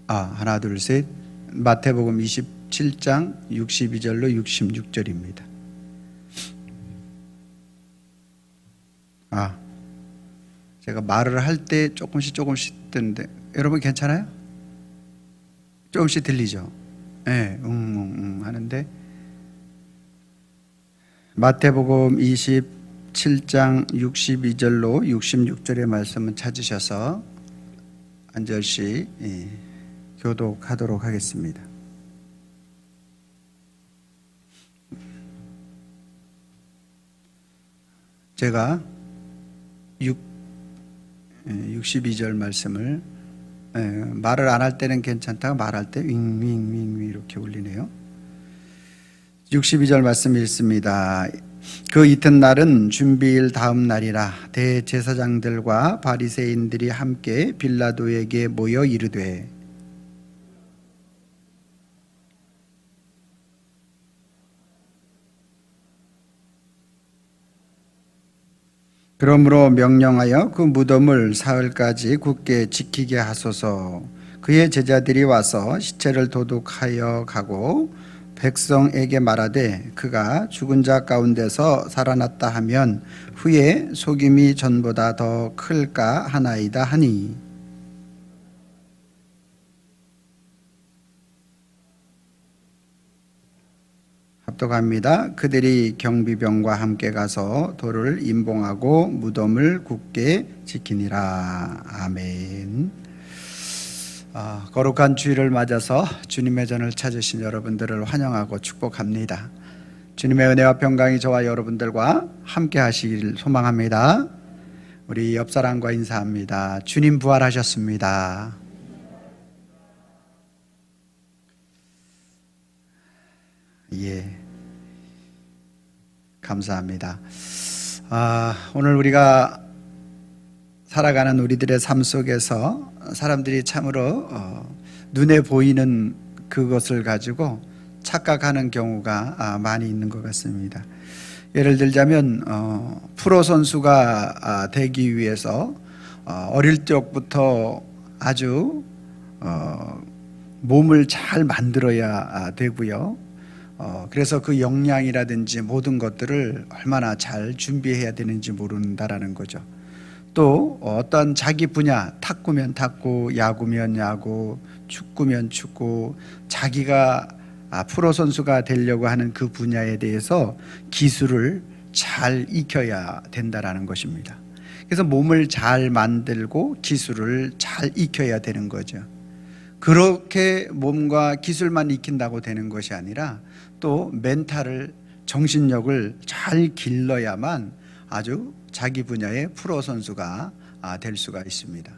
하나 둘 셋. 마태복음 27장 62절로 66절입니다. 제가 말을 할 때 조금씩 듣는데 여러분 괜찮아요? 조금씩 들리죠? 네, 하는데 마태복음 27장 62절로 66절의 말씀은 찾으셔서 한 절씩 교독하도록 하겠습니다. 제가 62절 말씀을 말을 안 할 때는 괜찮다가 말할 때 윙윙윙 이렇게 울리네요. 62절 말씀 읽습니다. 그 이튿날은 준비일 다음 날이라 대제사장들과 바리새인들이 함께 빌라도에게 모여 이르되 그러므로 명령하여 그 무덤을 사흘까지 굳게 지키게 하소서. 그의 제자들이 와서 시체를 도둑하여 가고 백성에게 말하되 그가 죽은 자 가운데서 살아났다 하면 후에 속임이 전보다 더 클까 하나이다 하니 합독합니다. 그들이 경비병과 함께 가서 돌을 임봉하고 무덤을 굳게 지키니라. 아멘. 거룩한 주일을 맞아서 주님의 전을 찾으신 여러분들을 환영하고 축복합니다. 주님의 은혜와 평강이 저와 여러분들과 함께 하시길 소망합니다. 우리 옆사람과 인사합니다. 주님 부활하셨습니다. 예, 감사합니다. 오늘 우리가 살아가는 우리들의 삶 속에서 사람들이 참으로 눈에 보이는 그것을 가지고 착각하는 경우가 많이 있는 것 같습니다. 예를 들자면 프로 선수가 되기 위해서 어릴 적부터 아주 몸을 잘 만들어야 되고요. 그래서 그 역량이라든지 모든 것들을 얼마나 잘 준비해야 되는지 모른다라는 거죠. 또 어떤 자기 분야, 탁구면 탁구, 야구면 야구, 축구면 축구, 자기가 프로 선수가 되려고 하는 그 분야에 대해서 기술을 잘 익혀야 된다라는 것입니다. 그래서 몸을 잘 만들고 기술을 잘 익혀야 되는 거죠. 그렇게 몸과 기술만 익힌다고 되는 것이 아니라 또 멘탈을, 정신력을 잘 길러야만 아주 자기 분야의 프로 선수가 될 수가 있습니다.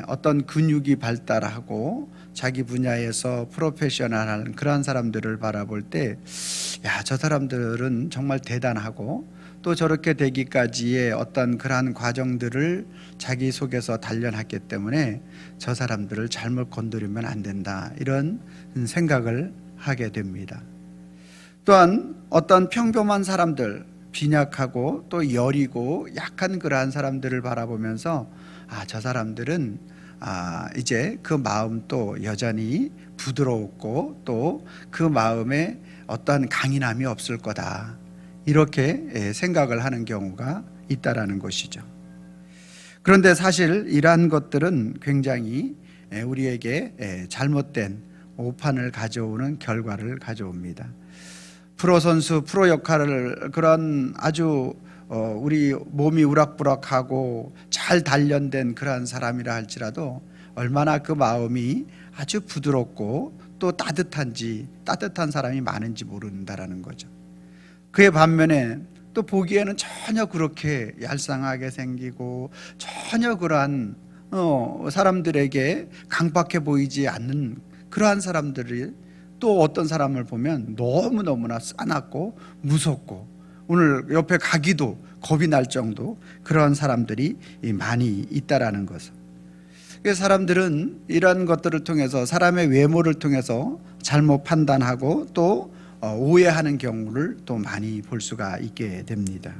어떤 근육이 발달하고 자기 분야에서 프로페셔널한 그러한 사람들을 바라볼 때, 저 사람들은 정말 대단하고 또 저렇게 되기까지의 어떤 그러한 과정들을 자기 속에서 단련했기 때문에 저 사람들을 잘못 건드리면 안 된다, 이런 생각을 하게 됩니다. 또한 어떤 평범한 사람들, 빈약하고 또 여리고 약한 그러한 사람들을 바라보면서 저 사람들은 이제 그 마음도 여전히 부드럽고 또 그 마음에 어떠한 강인함이 없을 거다, 이렇게 생각을 하는 경우가 있다라는 것이죠. 그런데 사실 이러한 것들은 굉장히 우리에게 잘못된 오판을 가져오는 결과를 가져옵니다. 프로 선수, 프로 역할을 그런 아주 우리 몸이 우락부락하고 잘 단련된 그러한 사람이라 할지라도 얼마나 그 마음이 아주 부드럽고 또 따뜻한 사람이 많은지 모른다라는 거죠. 그의 반면에 또 보기에는 전혀 그렇게 얄쌍하게 생기고 전혀 그러한 사람들에게 강박해 보이지 않는 그러한 사람들이 또 어떤 사람을 보면 너무너무나 싸납고 무섭고 오늘 옆에 가기도 겁이 날 정도 그러한 사람들이 많이 있다라는 것을. 그래서 사람들은 이러한 것들을 통해서 사람의 외모를 통해서 잘못 판단하고 또 오해하는 경우를 또 많이 볼 수가 있게 됩니다.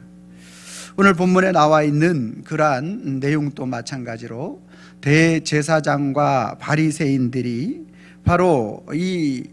오늘 본문에 나와 있는 그러한 내용도 마찬가지로 대제사장과 바리새인들이 바로 이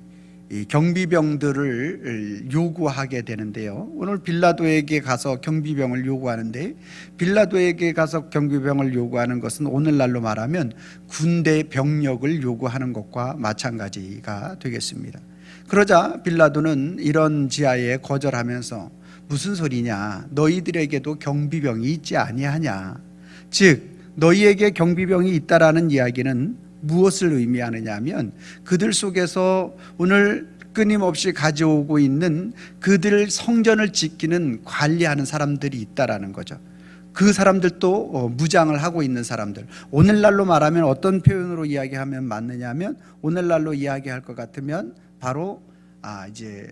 경비병들을 요구하게 되는데요. 오늘 빌라도에게 가서 경비병을 요구하는데, 빌라도에게 가서 경비병을 요구하는 것은 오늘날로 말하면 군대 병력을 요구하는 것과 마찬가지가 되겠습니다. 그러자 빌라도는 이런 지하에 거절하면서 무슨 소리냐, 너희들에게도 경비병이 있지 아니하냐, 즉 너희에게 경비병이 있다라는 이야기는 무엇을 의미하느냐 하면 그들 속에서 오늘 끊임없이 가져오고 있는 그들 성전을 지키는 관리하는 사람들이 있다라는 거죠. 그 사람들도 무장을 하고 있는 사람들. 오늘날로 말하면 어떤 표현으로 이야기하면 맞느냐 하면, 오늘날로 이야기할 것 같으면 바로 이제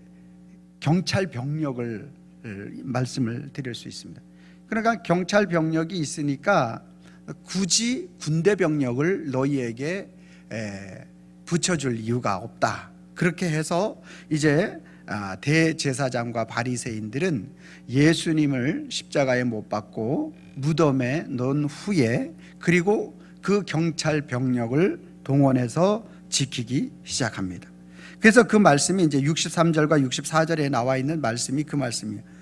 경찰 병력을 말씀을 드릴 수 있습니다. 그러니까 경찰 병력이 있으니까 굳이 군대 병력을 너희에게 붙여줄 이유가 없다. 그렇게 해서 이제 대제사장과 바리새인들은 예수님을 십자가에 못 박고 무덤에 넣은 후에, 그리고 그 경찰 병력을 동원해서 지키기 시작합니다. 그래서 그 말씀이 이제 63절과 64절에 나와 있는 말씀이 그 말씀이에요.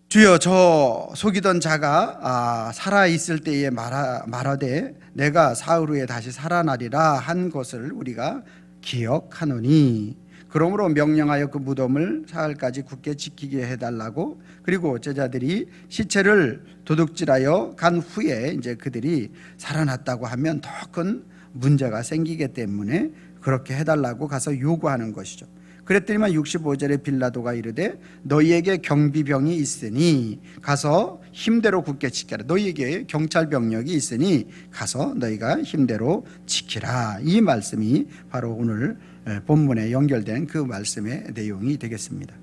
주여, 저 속이던 자가 살아있을 때에 말하되 내가 사흘 후에 다시 살아나리라 한 것을 우리가 기억하노니, 그러므로 명령하여 그 무덤을 사흘까지 굳게 지키게 해달라고. 그리고 제자들이 시체를 도둑질하여 간 후에 이제 그들이 살아났다고 하면 더 큰 문제가 생기기 때문에 그렇게 해달라고 가서 요구하는 것이죠. 그랬더니만 65절에 빌라도가 이르되 너희에게 경비병이 있으니 가서 힘대로 굳게 지켜라. 너희에게 경찰 병력이 있으니 가서 너희가 힘대로 지키라. 이 말씀이 바로 오늘 본문에 연결된 그 말씀의 내용이 되겠습니다.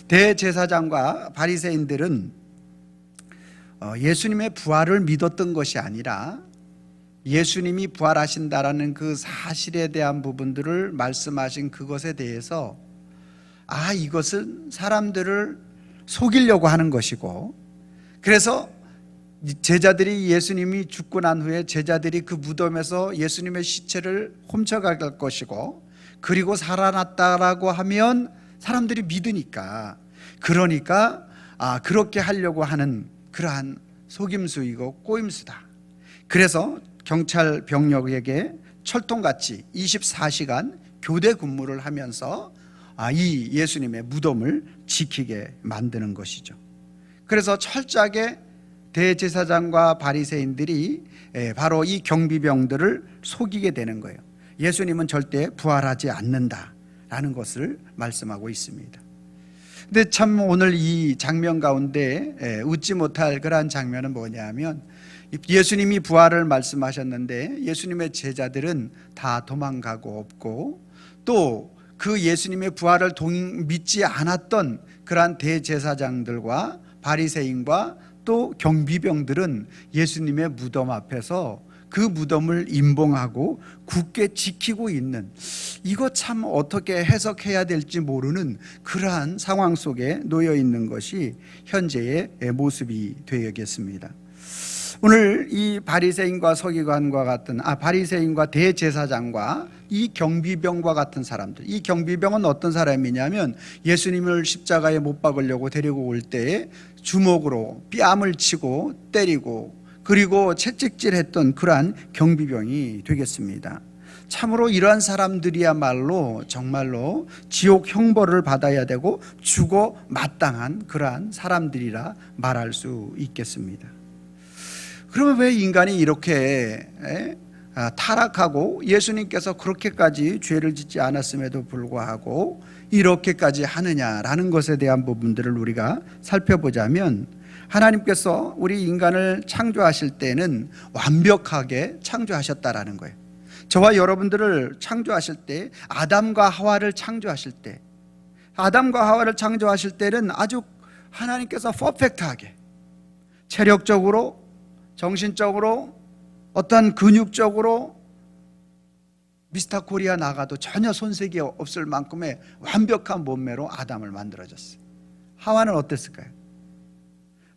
대제사장과 바리새인들은 예수님의 부활을 믿었던 것이 아니라 예수님이 부활하신다라는 그 사실에 대한 부분들을 말씀하신 그것에 대해서 이것은 사람들을 속이려고 하는 것이고, 그래서 제자들이 예수님이 죽고 난 후에 제자들이 그 무덤에서 예수님의 시체를 훔쳐갈 것이고, 그리고 살아났다라고 하면 사람들이 믿으니까, 그러니까 그렇게 하려고 하는 그러한 속임수이고 꼬임수다. 그래서 경찰 병력에게 철통같이 24시간 교대 근무를 하면서 이 예수님의 무덤을 지키게 만드는 것이죠. 그래서 철저하게 대제사장과 바리새인들이 바로 이 경비병들을 속이게 되는 거예요. 예수님은 절대 부활하지 않는다라는 것을 말씀하고 있습니다. 근데 참 오늘 이 장면 가운데 웃지 못할 그러한 장면은 뭐냐 하면, 예수님이 부활을 말씀하셨는데 예수님의 제자들은 다 도망가고 없고, 또 그 예수님의 부활을 믿지 않았던 그러한 대제사장들과 바리새인과 또 경비병들은 예수님의 무덤 앞에서 그 무덤을 임봉하고 굳게 지키고 있는, 이거 참 어떻게 해석해야 될지 모르는 그러한 상황 속에 놓여 있는 것이 현재의 모습이 되겠습니다. 오늘 이 바리새인과 서기관과 같은 바리새인과 대제사장과 이 경비병과 같은 사람들, 이 경비병은 어떤 사람이냐면 예수님을 십자가에 못 박으려고 데리고 올 때에 주먹으로 뺨을 치고 때리고 그리고 채찍질했던 그러한 경비병이 되겠습니다. 참으로 이러한 사람들이야말로 정말로 지옥 형벌을 받아야 되고 죽어 마땅한 그러한 사람들이라 말할 수 있겠습니다. 그러면 왜 인간이 이렇게 타락하고 예수님께서 그렇게까지 죄를 짓지 않았음에도 불구하고 이렇게까지 하느냐라는 것에 대한 부분들을 우리가 살펴보자면, 하나님께서 우리 인간을 창조하실 때는 완벽하게 창조하셨다라는 거예요. 저와 여러분들을 창조하실 때, 아담과 하와를 창조하실 때, 아담과 하와를 창조하실 때는 아주 하나님께서 퍼펙트하게 체력적으로, 정신적으로, 어떤 근육적으로 미스터 코리아 나가도 전혀 손색이 없을 만큼의 완벽한 몸매로 아담을 만들어졌어요. 하와는 어땠을까요?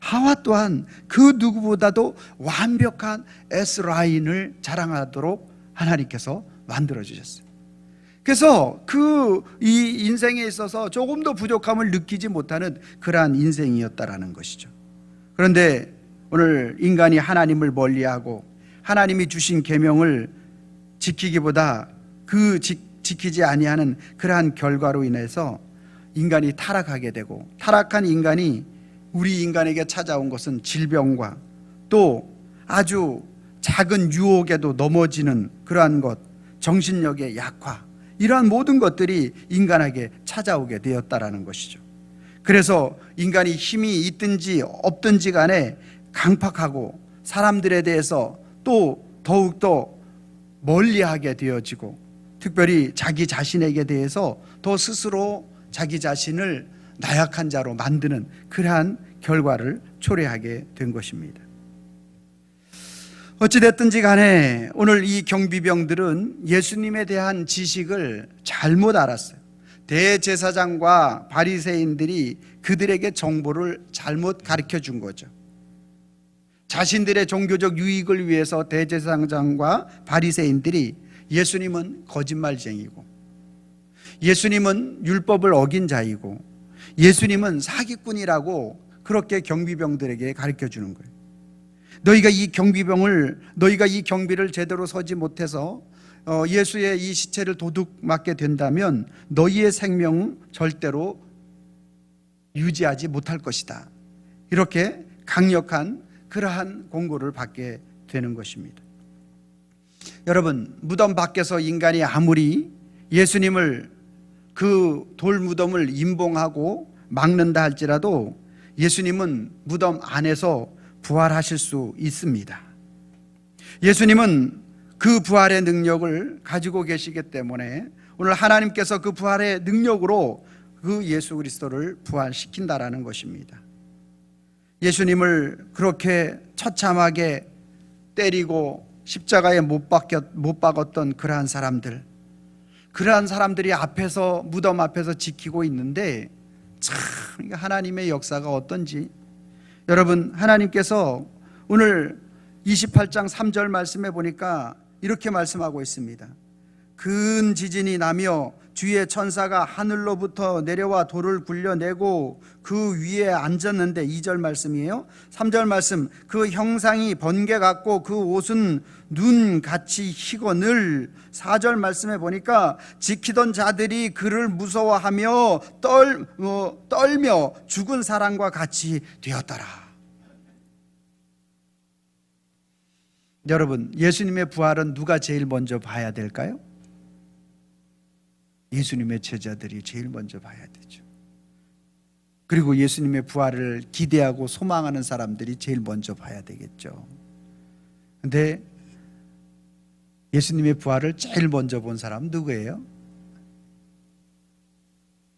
하와 또한 그 누구보다도 완벽한 S라인을 자랑하도록 하나님께서 만들어 주셨어요. 그래서 이 인생에 있어서 조금도 부족함을 느끼지 못하는 그러한 인생이었다라는 것이죠. 그런데 오늘 인간이 하나님을 멀리하고 하나님이 주신 계명을 지키기보다 지키지 아니하는 그러한 결과로 인해서 인간이 타락하게 되고, 타락한 인간이 우리 인간에게 찾아온 것은 질병과 또 아주 작은 유혹에도 넘어지는 그러한 것, 정신력의 약화, 이러한 모든 것들이 인간에게 찾아오게 되었다라는 것이죠. 그래서 인간이 힘이 있든지 없든지 간에 강팍하고 사람들에 대해서 또 더욱더 멀리하게 되어지고, 특별히 자기 자신에게 대해서 더 스스로 자기 자신을 나약한 자로 만드는 그러한 결과를 초래하게 된 것입니다. 어찌됐든지 간에 오늘 이 경비병들은 예수님에 대한 지식을 잘못 알았어요. 대제사장과 바리새인들이 그들에게 정보를 잘못 가르쳐 준 거죠. 자신들의 종교적 유익을 위해서 대제사장과 바리새인들이 예수님은 거짓말쟁이고, 예수님은 율법을 어긴 자이고, 예수님은 사기꾼이라고 그렇게 경비병들에게 가르쳐 주는 거예요. 너희가 이 경비를 제대로 서지 못해서 예수의 이 시체를 도둑 맞게 된다면 너희의 생명은 절대로 유지하지 못할 것이다. 이렇게 강력한 그러한 공고를 받게 되는 것입니다. 여러분, 무덤 밖에서 인간이 아무리 예수님을 그 돌무덤을 임봉하고 막는다 할지라도 예수님은 무덤 안에서 부활하실 수 있습니다. 예수님은 그 부활의 능력을 가지고 계시기 때문에 오늘 하나님께서 그 부활의 능력으로 그 예수 그리스도를 부활시킨다라는 것입니다. 예수님을 그렇게 처참하게 때리고 십자가에 못 박았던 그러한 사람들이 앞에서, 무덤 앞에서 지키고 있는데, 참 하나님의 역사가 어떤지. 여러분, 하나님께서 오늘 28장 3절 말씀에 보니까 이렇게 말씀하고 있습니다. 큰 지진이 나며 주의 천사가 하늘로부터 내려와 돌을 굴려내고 그 위에 앉았는데, 2절 말씀이에요. 3절 말씀, 그 형상이 번개 같고 그 옷은 눈같이 희거늘. 4절 말씀에 보니까 지키던 자들이 그를 무서워하며 떨며 죽은 사람과 같이 되었더라. 여러분, 예수님의 부활은 누가 제일 먼저 봐야 될까요? 예수님의 제자들이 제일 먼저 봐야 되죠. 그리고 예수님의 부활을 기대하고 소망하는 사람들이 제일 먼저 봐야 되겠죠. 근데 예수님의 부활을 제일 먼저 본 사람은 누구예요?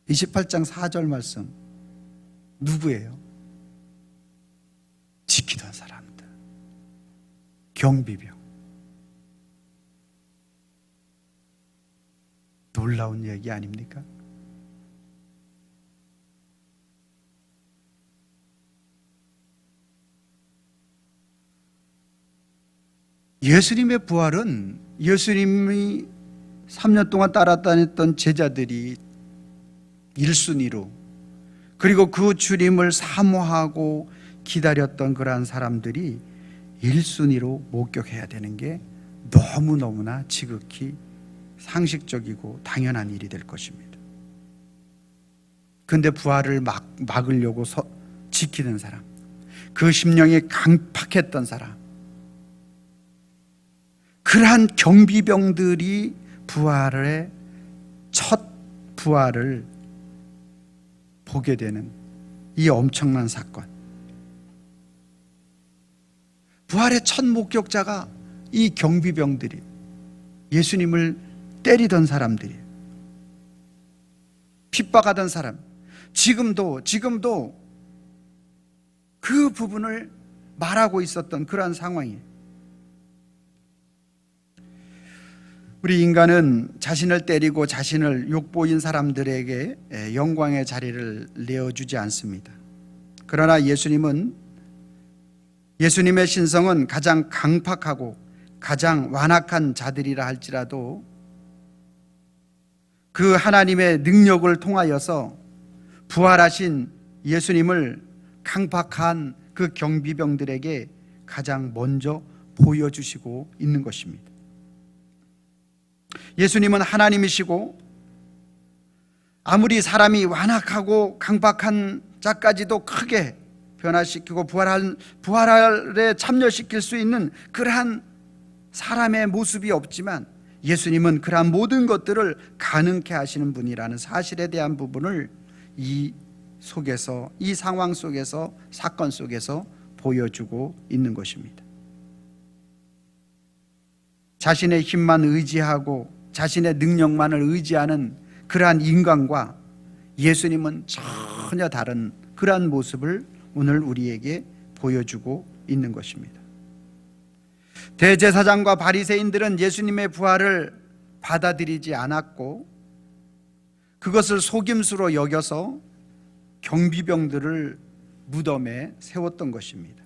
28장 4절 말씀, 누구예요? 지키던 사람들, 경비병. 놀라운 얘기 아닙니까? 예수님의 부활은 예수님이 3년 동안 따라다녔던 제자들이 1순위로, 그리고 그 주님을 사모하고 기다렸던 그러한 사람들이 1순위로 목격해야 되는 게 너무너무나 지극히 상식적이고 당연한 일이 될 것입니다. 그런데 부활을 막으려고 지키는 사람, 그 심령이 강팍했던 사람, 그러한 경비병들이 첫 부활을 보게 되는 이 엄청난 사건, 부활의 첫 목격자가 이 경비병들이, 예수님을 때리던 사람들이, 핍박하던 사람, 지금도 그 부분을 말하고 있었던 그러한 상황이에요. 우리 인간은 자신을 때리고 자신을 욕보인 사람들에게 영광의 자리를 내어주지 않습니다. 그러나 예수님은 예수님의 신성은 가장 강팍하고 가장 완악한 자들이라 할지라도 그 하나님의 능력을 통하여서 부활하신 예수님을 강팍한 그 경비병들에게 가장 먼저 보여주시고 있는 것입니다. 예수님은 하나님이시고 아무리 사람이 완악하고 강박한 자까지도 크게 변화시키고 부활에 참여시킬 수 있는 그러한 사람의 모습이 없지만 예수님은 그러한 모든 것들을 가능케 하시는 분이라는 사실에 대한 부분을 이 상황 속에서, 사건 속에서 보여주고 있는 것입니다. 자신의 힘만 의지하고 자신의 능력만을 의지하는 그러한 인간과 예수님은 전혀 다른 그러한 모습을 오늘 우리에게 보여주고 있는 것입니다. 대제사장과 바리새인들은 예수님의 부활을 받아들이지 않았고 그것을 속임수로 여겨서 경비병들을 무덤에 세웠던 것입니다.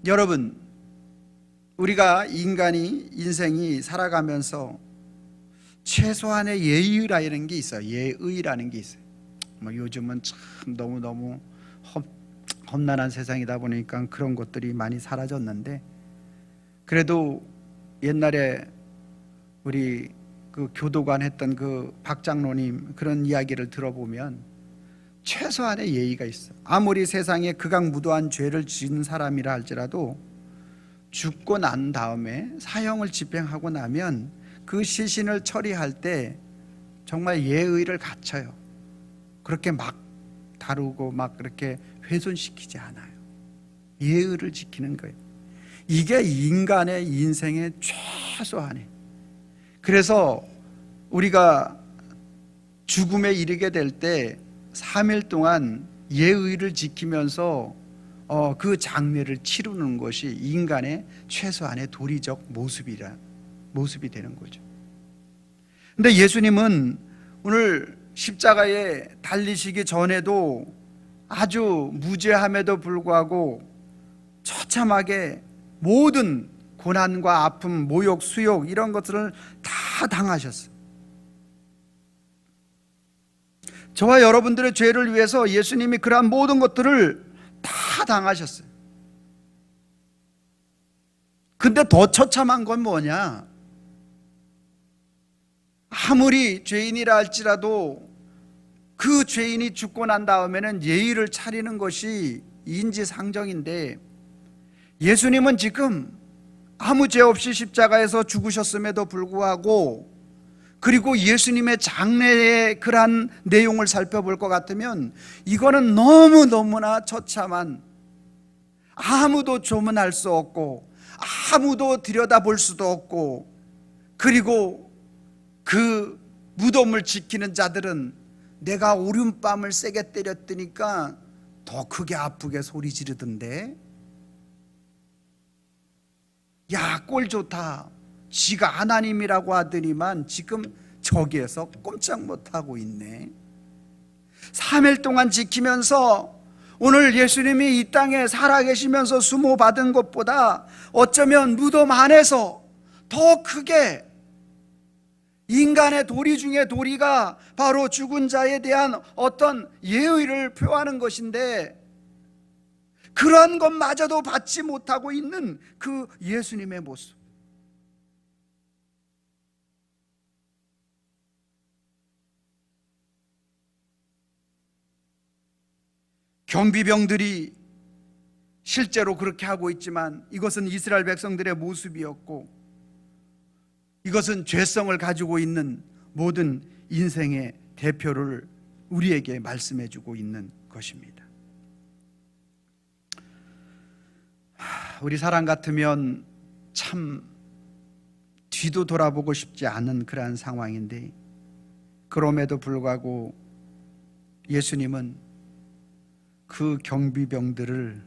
여러분, 우리가 인생이 살아가면서 최소한의 예의라는 게 있어요. 예의라는 게 있어요. 요즘은 참 너무너무 험난한 세상이다 보니까 그런 것들이 많이 사라졌는데, 그래도 옛날에 우리 그 교도관 했던 그 박장로님 그런 이야기를 들어보면 최소한의 예의가 있어. 아무리 세상에 극악무도한 죄를 지은 사람이라 할지라도 죽고 난 다음에 사형을 집행하고 나면 그 시신을 처리할 때 정말 예의를 갖춰요. 그렇게 막 다루고 막 그렇게 훼손시키지 않아요. 예의를 지키는 거예요. 이게 인간의 인생의 최소한이에요. 그래서 우리가 죽음에 이르게 될 때 3일 동안 예의를 지키면서 그 장례를 치르는 것이 인간의 최소한의 도리적 모습이 되는 거죠. 근데 예수님은 오늘 십자가에 달리시기 전에도 아주 무죄함에도 불구하고 처참하게 모든 고난과 아픔, 모욕, 수욕 이런 것들을 다 당하셨어요. 저와 여러분들의 죄를 위해서 예수님이 그러한 모든 것들을 다 당하셨어요. 근데 더 처참한 건 뭐냐? 아무리 죄인이라 할지라도 그 죄인이 죽고 난 다음에는 예의를 차리는 것이 인지상정인데, 예수님은 지금 아무 죄 없이 십자가에서 죽으셨음에도 불구하고, 그리고 예수님의 장례의 그러한 내용을 살펴볼 것 같으면 이거는 너무너무나 처참한, 아무도 조문할 수 없고 아무도 들여다볼 수도 없고, 그리고 그 무덤을 지키는 자들은 내가 오른뺨을 세게 때렸더니까 더 크게 아프게 소리 지르던데, 야, 꼴 좋다, 지가 하나님이라고 하더니만 지금 저기에서 꼼짝 못하고 있네. 3일 동안 지키면서 오늘 예수님이 이 땅에 살아계시면서 수모받은 것보다 어쩌면 무덤 안에서 더 크게 인간의 도리 중에 도리가 바로 죽은 자에 대한 어떤 예의를 표하는 것인데, 그러한 것마저도 받지 못하고 있는 그 예수님의 모습. 경비병들이 실제로 그렇게 하고 있지만 이것은 이스라엘 백성들의 모습이었고, 이것은 죄성을 가지고 있는 모든 인생의 대표를 우리에게 말씀해 주고 있는 것입니다. 우리 사람 같으면 참 뒤도 돌아보고 싶지 않은 그러한 상황인데, 그럼에도 불구하고 예수님은 그 경비병들을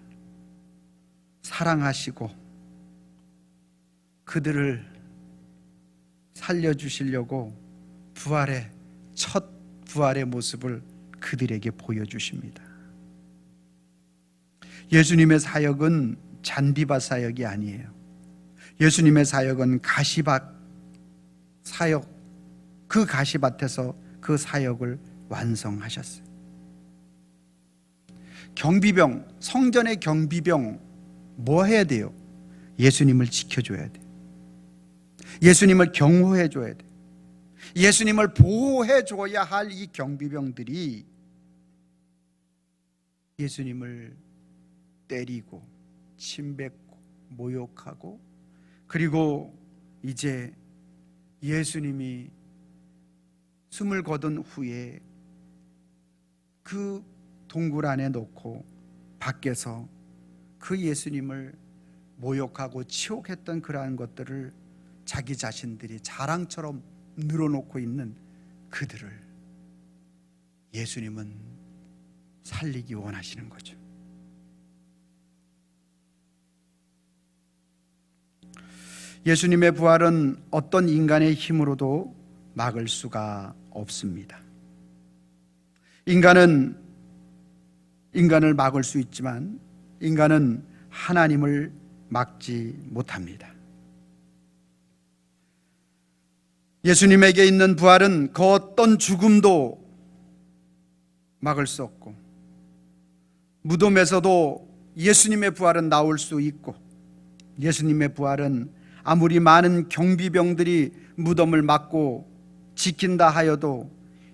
사랑하시고 그들을 살려주시려고 첫 부활의 모습을 그들에게 보여주십니다. 예수님의 사역은 잔디밭 사역이 아니에요. 예수님의 사역은 가시밭 사역, 그 가시밭에서 그 사역을 완성하셨어요. 경비병, 성전의 경비병 뭐 해야 돼요? 예수님을 지켜줘야 돼요. 예수님을 경호해 줘야 돼요. 예수님을 보호해 줘야 할 이 경비병들이 예수님을 때리고 침뱉고 모욕하고, 그리고 이제 예수님이 숨을 거둔 후에 그 동굴 안에 놓고 밖에서 그 예수님을 모욕하고 치욕했던 그러한 것들을 자기 자신들이 자랑처럼 늘어놓고 있는 그들을 예수님은 살리기 원하시는 거죠. 예수님의 부활은 어떤 인간의 힘으로도 막을 수가 없습니다. 인간은 인간을 막을 수 있지만 인간은 하나님을 막지 못합니다. 예수님에게 있는 부활은 그 어떤 죽음도 막을 수 없고, 무덤에서도 예수님의 부활은 나올 수 있고, 예수님의 부활은 아무리 많은 경비병들이 무덤을 막고 지킨다 하여도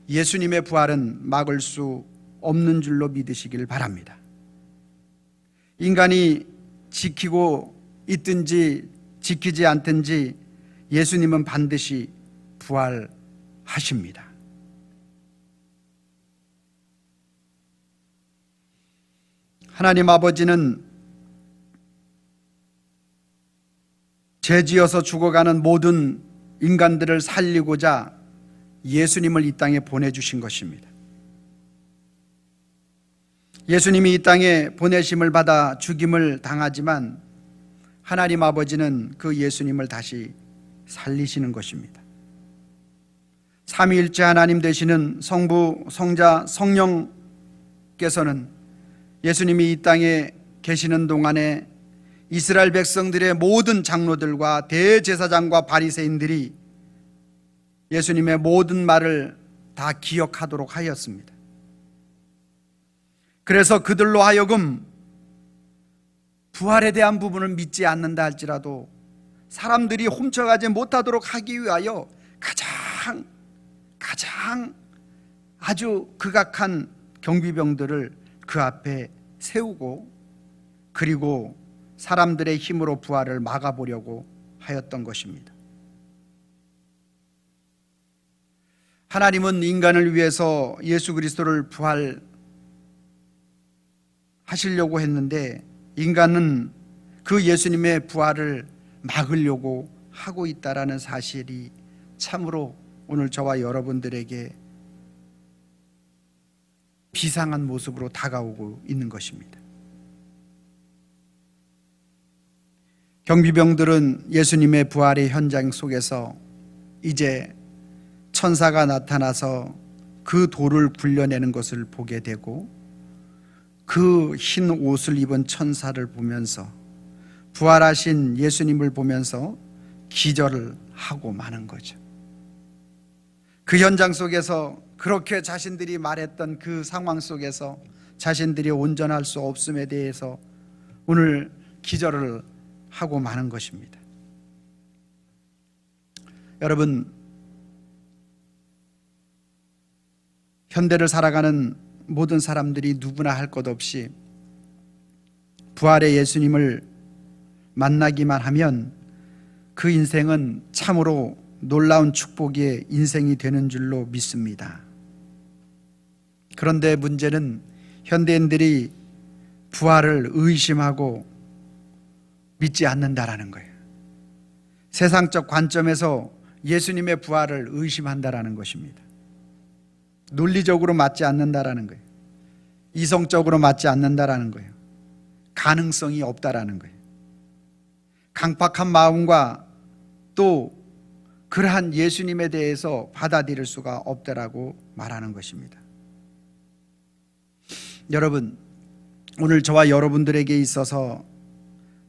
예수님의 부활은 막을 수 없는 줄로 믿으시길 바랍니다. 인간이 지키고 있든지 지키지 않든지 예수님은 반드시 부활하십니다. 하나님 아버지는 죄지어서 죽어가는 모든 인간들을 살리고자 예수님을 이 땅에 보내주신 것입니다. 예수님이 이 땅에 보내심을 받아 죽임을 당하지만 하나님 아버지는 그 예수님을 다시 살리시는 것입니다. 삼위일체 하나님 되시는 성부, 성자, 성령께서는 예수님이 이 땅에 계시는 동안에 이스라엘 백성들의 모든 장로들과 대제사장과 바리새인들이 예수님의 모든 말을 다 기억하도록 하였습니다. 그래서 그들로 하여금 부활에 대한 부분을 믿지 않는다 할지라도 사람들이 훔쳐가지 못하도록 하기 위하여 가장 아주 극악한 경비병들을 그 앞에 세우고, 그리고 사람들의 힘으로 부활을 막아보려고 하였던 것입니다. 하나님은 인간을 위해서 예수 그리스도를 부활하시려고 했는데 인간은 그 예수님의 부활을 막으려고 하고 있다라는 사실이 참으로 오늘 저와 여러분들에게 비상한 모습으로 다가오고 있는 것입니다. 경비병들은 예수님의 부활의 현장 속에서 이제 천사가 나타나서 그 돌을 굴려내는 것을 보게 되고, 그 흰 옷을 입은 천사를 보면서, 부활하신 예수님을 보면서 기절을 하고 마는 거죠. 그 현장 속에서 그렇게 자신들이 말했던 그 상황 속에서 자신들이 온전할 수 없음에 대해서 오늘 기절을 하고 마는 것입니다. 여러분, 현대를 살아가는 모든 사람들이 누구나 할 것 없이 부활의 예수님을 만나기만 하면 그 인생은 참으로 놀라운 축복의 인생이 되는 줄로 믿습니다. 그런데 문제는 현대인들이 부활을 의심하고 믿지 않는다라는 거예요. 세상적 관점에서 예수님의 부활을 의심한다라는 것입니다. 논리적으로 맞지 않는다라는 거예요. 이성적으로 맞지 않는다라는 거예요. 가능성이 없다라는 거예요. 강팍한 마음과 또 그러한 예수님에 대해서 받아들일 수가 없다라고 말하는 것입니다. 여러분, 오늘 저와 여러분들에게 있어서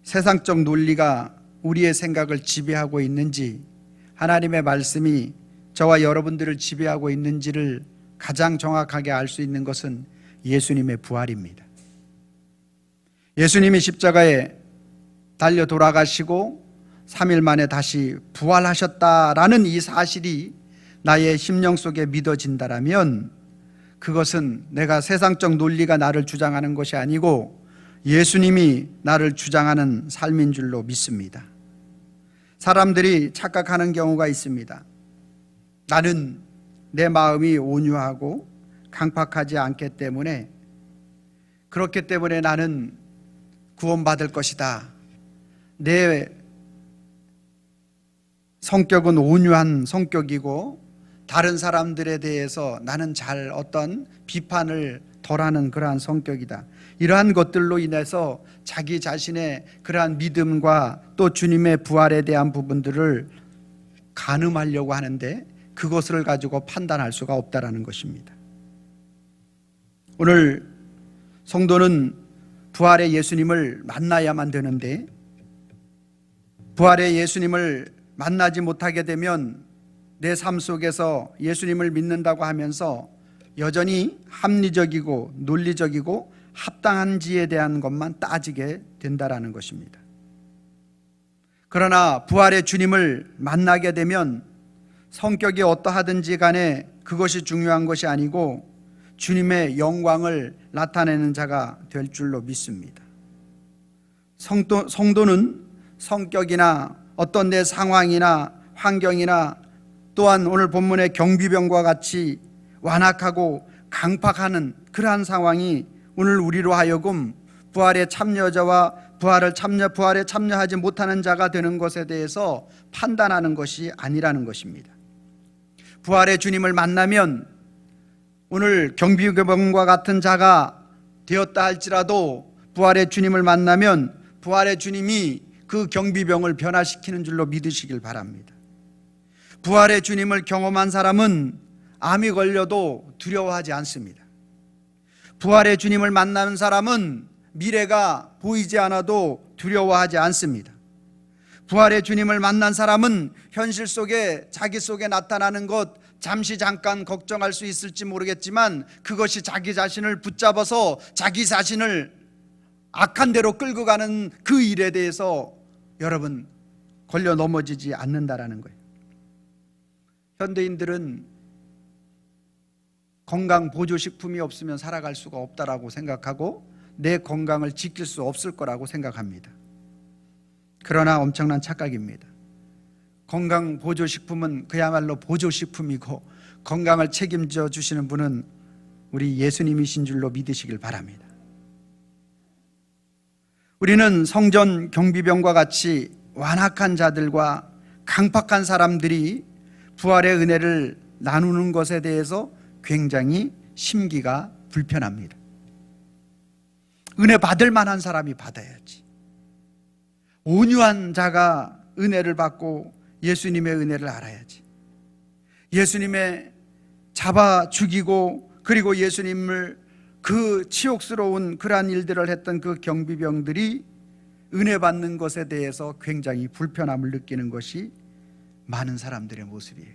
세상적 논리가 우리의 생각을 지배하고 있는지, 하나님의 말씀이 저와 여러분들을 지배하고 있는지를 가장 정확하게 알 수 있는 것은 예수님의 부활입니다. 예수님이 십자가에 달려 돌아가시고 3일 만에 다시 부활하셨다라는 이 사실이 나의 심령 속에 믿어진다라면, 그것은 내가 세상적 논리가 나를 주장하는 것이 아니고 예수님이 나를 주장하는 삶인 줄로 믿습니다. 사람들이 착각하는 경우가 있습니다. 나는 내 마음이 온유하고 강팍하지 않기 때문에, 그렇기 때문에 나는 구원받을 것이다. 내 성격은 온유한 성격이고 다른 사람들에 대해서 나는 잘 어떤 비판을 덜하는 그러한 성격이다. 이러한 것들로 인해서 자기 자신의 그러한 믿음과 또 주님의 부활에 대한 부분들을 가늠하려고 하는데, 그것을 가지고 판단할 수가 없다라는 것입니다. 오늘 성도는 부활의 예수님을 만나야만 되는데, 부활의 예수님을 만나지 못하게 되면 내 삶 속에서 예수님을 믿는다고 하면서 여전히 합리적이고 논리적이고 합당한지에 대한 것만 따지게 된다라는 것입니다. 그러나 부활의 주님을 만나게 되면 성격이 어떠하든지 간에 그것이 중요한 것이 아니고 주님의 영광을 나타내는 자가 될 줄로 믿습니다. 성도는 성격이나 어떤 내 상황이나 환경이나 또한 오늘 본문의 경비병과 같이 완악하고 강팍하는 그러한 상황이 오늘 우리로 하여금 부활의 참여자와 부활에 참여하지 못하는 자가 되는 것에 대해서 판단하는 것이 아니라는 것입니다. 부활의 주님을 만나면 오늘 경비병과 같은 자가 되었다 할지라도 부활의 주님을 만나면 부활의 주님이 그 경비병을 변화시키는 줄로 믿으시길 바랍니다. 부활의 주님을 경험한 사람은 암이 걸려도 두려워하지 않습니다. 부활의 주님을 만나는 사람은 미래가 보이지 않아도 두려워하지 않습니다. 부활의 주님을 만난 사람은 현실 속에 자기 속에 나타나는 것 잠시 잠깐 걱정할 수 있을지 모르겠지만, 그것이 자기 자신을 붙잡아서 자기 자신을 악한 대로 끌고 가는 그 일에 대해서 여러분 걸려 넘어지지 않는다라는 거예요. 현대인들은 건강 보조식품이 없으면 살아갈 수가 없다라고 생각하고 내 건강을 지킬 수 없을 거라고 생각합니다. 그러나 엄청난 착각입니다. 건강 보조식품은 그야말로 보조식품이고 건강을 책임져 주시는 분은 우리 예수님이신 줄로 믿으시길 바랍니다. 우리는 성전 경비병과 같이 완악한 자들과 강팍한 사람들이 부활의 은혜를 나누는 것에 대해서 굉장히 심기가 불편합니다. 은혜 받을 만한 사람이 받아야지. 온유한 자가 은혜를 받고 예수님의 은혜를 알아야지. 예수님의 잡아 죽이고 그리고 예수님을 그 치욕스러운 그러한 일들을 했던 그 경비병들이 은혜 받는 것에 대해서 굉장히 불편함을 느끼는 것이 많은 사람들의 모습이에요.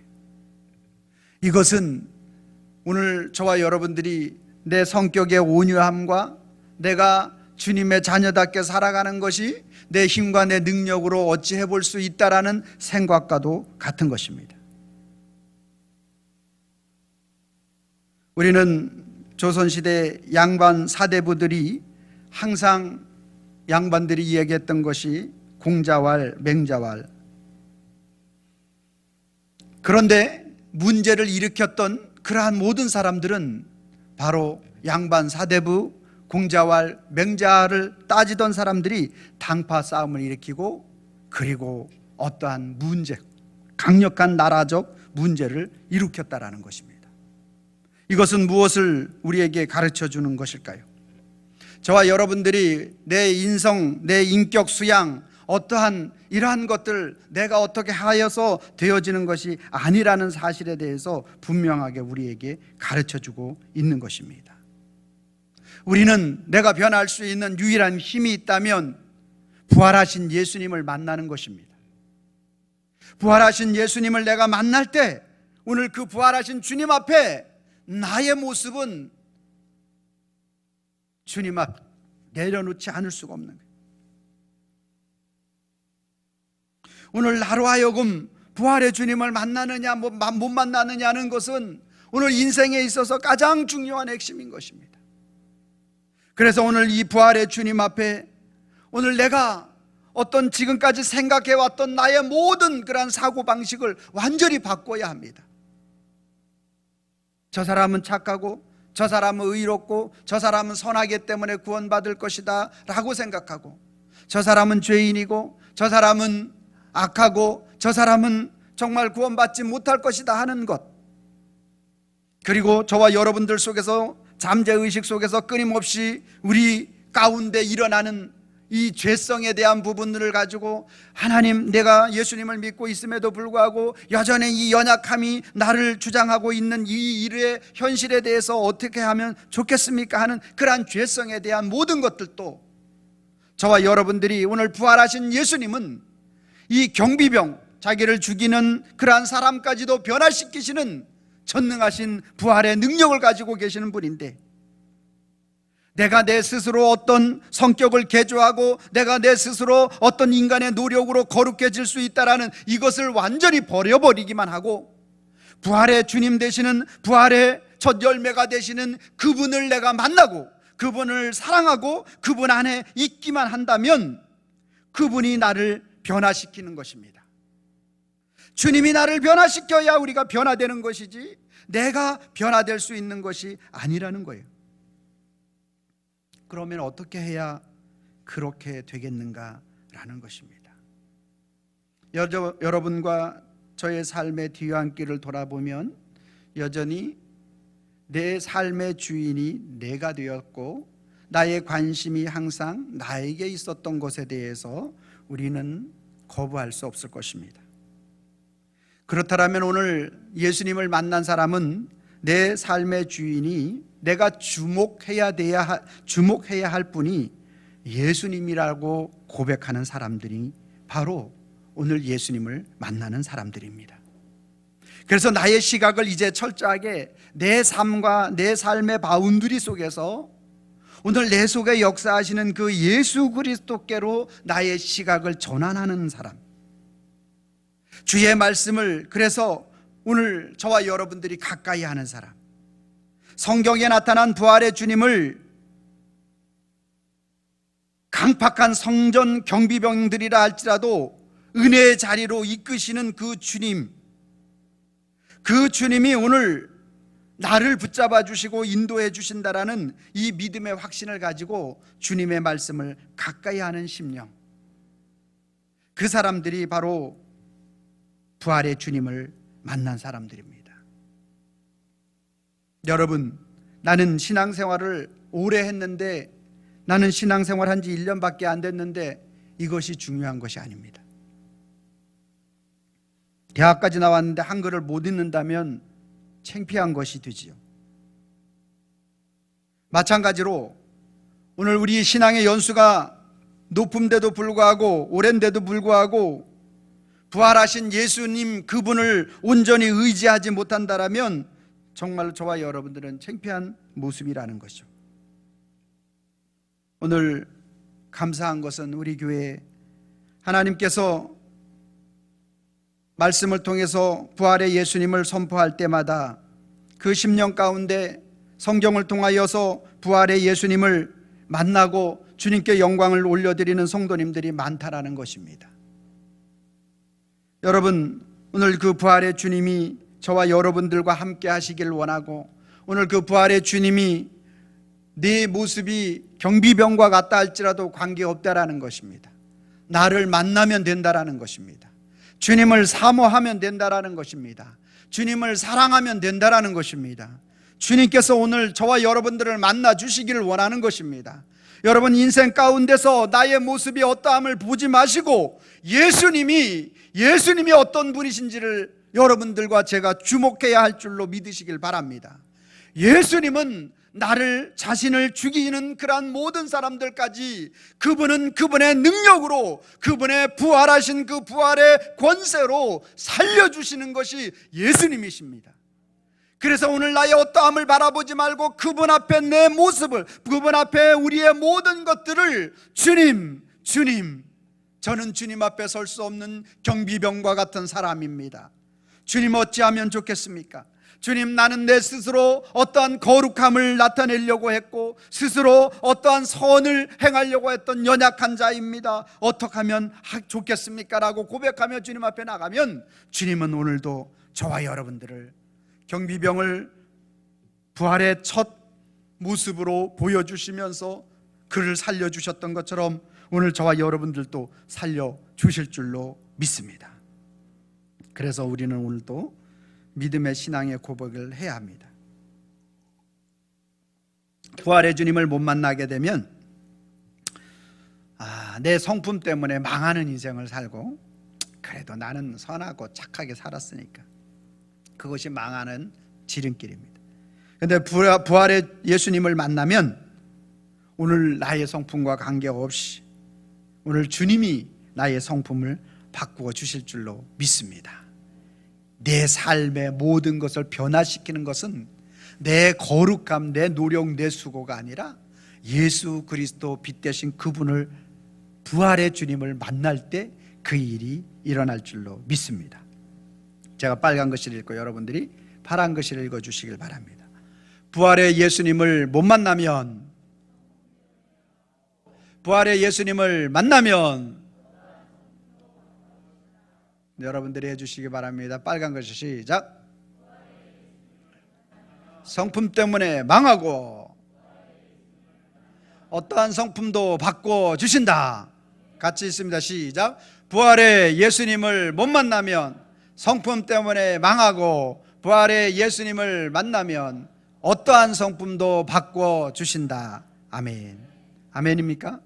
이것은 오늘 저와 여러분들이 내 성격의 온유함과 내가 주님의 자녀답게 살아가는 것이 내 힘과 내 능력으로 어찌 해볼 수 있다라는 생각과도 같은 것입니다. 우리는 조선시대 양반 사대부들이 항상 양반들이 이야기했던 것이 공자왈, 맹자왈. 그런데 문제를 일으켰던 그러한 모든 사람들은 바로 양반 사대부, 공자왈, 맹자를 따지던 사람들이 당파 싸움을 일으키고 그리고 어떠한 문제, 강력한 나라적 문제를 일으켰다라는 것입니다. 이것은 무엇을 우리에게 가르쳐 주는 것일까요? 저와 여러분들이 내 인성, 내 인격 수양, 어떠한 이러한 것들 내가 어떻게 하여서 되어지는 것이 아니라는 사실에 대해서 분명하게 우리에게 가르쳐 주고 있는 것입니다. 우리는 내가 변할 수 있는 유일한 힘이 있다면 부활하신 예수님을 만나는 것입니다. 부활하신 예수님을 내가 만날 때 오늘 그 부활하신 주님 앞에 나의 모습은 주님 앞 내려놓지 않을 수가 없는 거예요. 오늘 나로 하여금 부활의 주님을 만나느냐 못 만나느냐는 것은 오늘 인생에 있어서 가장 중요한 핵심인 것입니다. 그래서 오늘 이 부활의 주님 앞에 오늘 내가 어떤 지금까지 생각해왔던 나의 모든 그러한 사고방식을 완전히 바꿔야 합니다. 저 사람은 착하고 저 사람은 의롭고 저 사람은 선하기 때문에 구원받을 것이다 라고 생각하고, 저 사람은 죄인이고 저 사람은 악하고 저 사람은 정말 구원받지 못할 것이다 하는 것, 그리고 저와 여러분들 속에서 잠재의식 속에서 끊임없이 우리 가운데 일어나는 이 죄성에 대한 부분들을 가지고 하나님, 내가 예수님을 믿고 있음에도 불구하고 여전히 이 연약함이 나를 주장하고 있는 이 일의 현실에 대해서 어떻게 하면 좋겠습니까 하는 그러한 죄성에 대한 모든 것들도 저와 여러분들이 오늘 부활하신 예수님은 이 경비병, 자기를 죽이는 그러한 사람까지도 변화시키시는 전능하신 부활의 능력을 가지고 계시는 분인데, 내가 내 스스로 어떤 성격을 개조하고 내가 내 스스로 어떤 인간의 노력으로 거룩해질 수 있다라는 이것을 완전히 버려버리기만 하고 부활의 주님 되시는, 부활의 첫 열매가 되시는 그분을 내가 만나고 그분을 사랑하고 그분 안에 있기만 한다면 그분이 나를 변화시키는 것입니다. 주님이 나를 변화시켜야 우리가 변화되는 것이지 내가 변화될 수 있는 것이 아니라는 거예요. 그러면 어떻게 해야 그렇게 되겠는가라는 것입니다. 여러분과 저의 삶의 뒤안길을 돌아보면 여전히 내 삶의 주인이 내가 되었고 나의 관심이 항상 나에게 있었던 것에 대해서 우리는 거부할 수 없을 것입니다. 그렇다면 오늘 예수님을 만난 사람은 내 삶의 주인이 내가 주목해야 할 분이 예수님이라고 고백하는 사람들이 바로 오늘 예수님을 만나는 사람들입니다. 그래서 나의 시각을 이제 철저하게 내 삶과 내 삶의 바운드리 속에서 오늘 내 속에 역사하시는 그 예수 그리스도께로 나의 시각을 전환하는 사람, 주의 말씀을 그래서 오늘 저와 여러분들이 가까이 하는 사람, 성경에 나타난 부활의 주님을 강팍한 성전 경비병들이라 할지라도 은혜의 자리로 이끄시는 그 주님, 그 주님이 오늘 나를 붙잡아 주시고 인도해 주신다라는 이 믿음의 확신을 가지고 주님의 말씀을 가까이 하는 심령, 그 사람들이 바로 부활의 주님을 만난 사람들입니다. 여러분, 나는 신앙생활을 오래 했는데, 나는 신앙생활 한 지 1년밖에 안 됐는데 이것이 중요한 것이 아닙니다. 대학까지 나왔는데 한글을 못 읽는다면 창피한 것이 되지요. 마찬가지로 오늘 우리 신앙의 연수가 높은데도 불구하고, 오랜데도 불구하고 부활하신 예수님 그분을 온전히 의지하지 못한다라면 정말 저와 여러분들은 창피한 모습이라는 것이죠. 오늘 감사한 것은 우리 교회에 하나님께서 말씀을 통해서 부활의 예수님을 선포할 때마다 그 10년 가운데 성경을 통하여서 부활의 예수님을 만나고 주님께 영광을 올려드리는 성도님들이 많다라는 것입니다. 여러분, 오늘 그 부활의 주님이 저와 여러분들과 함께 하시길 원하고, 오늘 그 부활의 주님이 네 모습이 경비병과 같다 할지라도 관계없다라는 것입니다. 나를 만나면 된다라는 것입니다. 주님을 사모하면 된다라는 것입니다. 주님을 사랑하면 된다라는 것입니다. 주님께서 오늘 저와 여러분들을 만나 주시기를 원하는 것입니다. 여러분, 인생 가운데서 나의 모습이 어떠함을 보지 마시고 예수님이 어떤 분이신지를 여러분들과 제가 주목해야 할 줄로 믿으시길 바랍니다. 예수님은 나를 자신을 죽이는 그러한 모든 사람들까지 그분은 그분의 능력으로, 그분의 부활하신 그 부활의 권세로 살려주시는 것이 예수님이십니다. 그래서 오늘 나의 어떠함을 바라보지 말고 그분 앞에 내 모습을, 그분 앞에 우리의 모든 것들을 주님, 저는 주님 앞에 설 수 없는 경비병과 같은 사람입니다. 주님 어찌하면 좋겠습니까? 주님, 나는 내 스스로 어떠한 거룩함을 나타내려고 했고 스스로 어떠한 선을 행하려고 했던 연약한 자입니다. 어떻게 하면 좋겠습니까? 라고 고백하며 주님 앞에 나가면 주님은 오늘도 저와 여러분들을 경비병을 부활의 첫 모습으로 보여주시면서 그를 살려주셨던 것처럼 오늘 저와 여러분들도 살려주실 줄로 믿습니다. 그래서 우리는 오늘도 믿음의 신앙의 고백을 해야 합니다. 부활의 주님을 못 만나게 되면 내 성품 때문에 망하는 인생을 살고, 그래도 나는 선하고 착하게 살았으니까, 그것이 망하는 지름길입니다. 그런데 부활의 예수님을 만나면 오늘 나의 성품과 관계없이 오늘 주님이 나의 성품을 바꾸어 주실 줄로 믿습니다. 내 삶의 모든 것을 변화시키는 것은 내 거룩함, 내 노력, 내 수고가 아니라 예수 그리스도 빛 되신 그분을, 부활의 주님을 만날 때 그 일이 일어날 줄로 믿습니다. 제가 빨간 글씨를 읽고 여러분들이 파란 글씨를 읽어주시길 바랍니다. 부활의 예수님을 못 만나면, 부활의 예수님을 만나면, 여러분들이 해주시기 바랍니다. 빨간 글씨 시작. 성품 때문에 망하고 어떠한 성품도 바꿔주신다. 같이 있습니다. 시작. 부활의 예수님을 못 만나면, 성품 때문에 망하고 부활의 예수님을 만나면 어떠한 성품도 바꿔주신다. 아멘. 아멘입니까?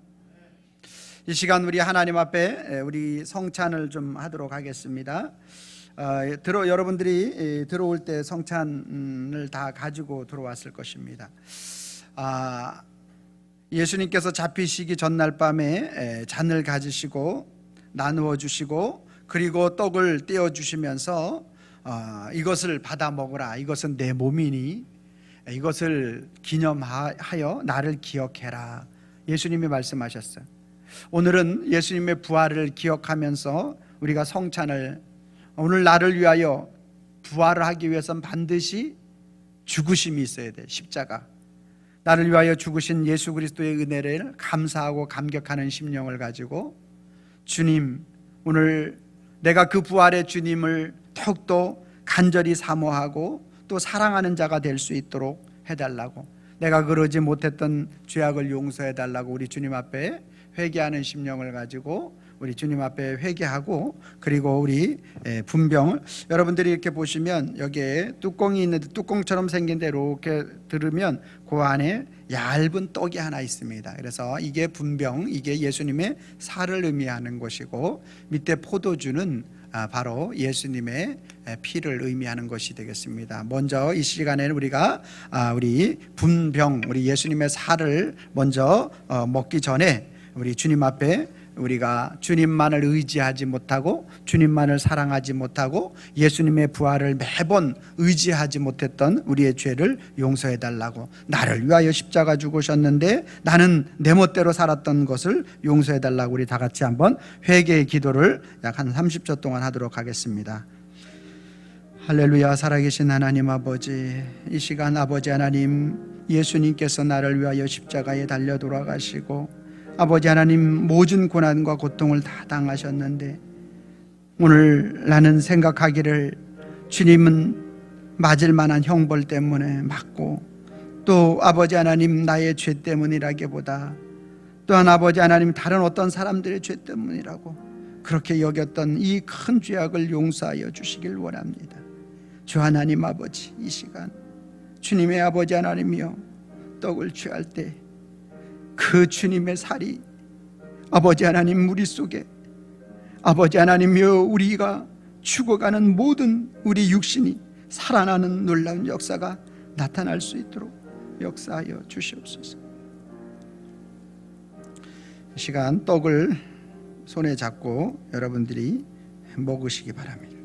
이 시간 우리 하나님 앞에 우리 성찬을 좀 하도록 하겠습니다. 여러분들이 들어올 때 성찬을 다 가지고 들어왔을 것입니다. 예수님께서 잡히시기 전날 밤에 잔을 가지시고 나누어 주시고, 그리고 떡을 떼어 주시면서 이것을 받아 먹으라, 이것은 내 몸이니 이것을 기념하여 나를 기억해라, 예수님이 말씀하셨어요. 오늘은 예수님의 부활을 기억하면서 우리가 성찬을, 오늘 나를 위하여 부활을 하기 위해서는 반드시 죽으심이 있어야 돼. 십자가, 나를 위하여 죽으신 예수 그리스도의 은혜를 감사하고 감격하는 심령을 가지고, 주님, 오늘 내가 그 부활의 주님을 더욱더 간절히 사모하고 또 사랑하는 자가 될 수 있도록 해달라고, 내가 그러지 못했던 죄악을 용서해달라고 우리 주님 앞에 회개하는 심령을 가지고 우리 주님 앞에 회개하고, 그리고 우리 분병, 여러분들이 이렇게 보시면 여기에 뚜껑이 있는데 뚜껑처럼 생긴 대로 이렇게 들으면 그 안에 얇은 떡이 하나 있습니다. 그래서 이게 분병, 이게 예수님의 살을 의미하는 것이고, 밑에 포도주는 바로 예수님의 피를 의미하는 것이 되겠습니다. 먼저 이 시간에는 우리가 우리 분병, 우리 예수님의 살을 먼저 먹기 전에 우리 주님 앞에, 우리가 주님만을 의지하지 못하고 주님만을 사랑하지 못하고 예수님의 부활을 매번 의지하지 못했던 우리의 죄를 용서해 달라고, 나를 위하여 십자가 죽으셨는데 나는 내 멋대로 살았던 것을 용서해 달라고 우리 다 같이 한번 회개의 기도를 약 한 30초 동안 하도록 하겠습니다. 할렐루야. 살아계신 하나님 아버지, 이 시간 아버지 하나님, 예수님께서 나를 위하여 십자가에 달려 돌아가시고 아버지 하나님, 모든 고난과 고통을 다 당하셨는데 오늘 나는 생각하기를 주님은 맞을 만한 형벌 때문에 맞고, 또 아버지 하나님 나의 죄 때문이라기보다 또한 아버지 하나님 다른 어떤 사람들의 죄 때문이라고 그렇게 여겼던 이 큰 죄악을 용서하여 주시길 원합니다. 주 하나님 아버지, 이 시간 주님의 아버지 하나님이여, 떡을 취할 때 그 주님의 살이 아버지 하나님 우리 속에, 아버지 하나님이여, 우리가 죽어가는 모든 우리 육신이 살아나는 놀라운 역사가 나타날 수 있도록 역사하여 주시옵소서. 이 시간 떡을 손에 잡고 여러분들이 먹으시기 바랍니다.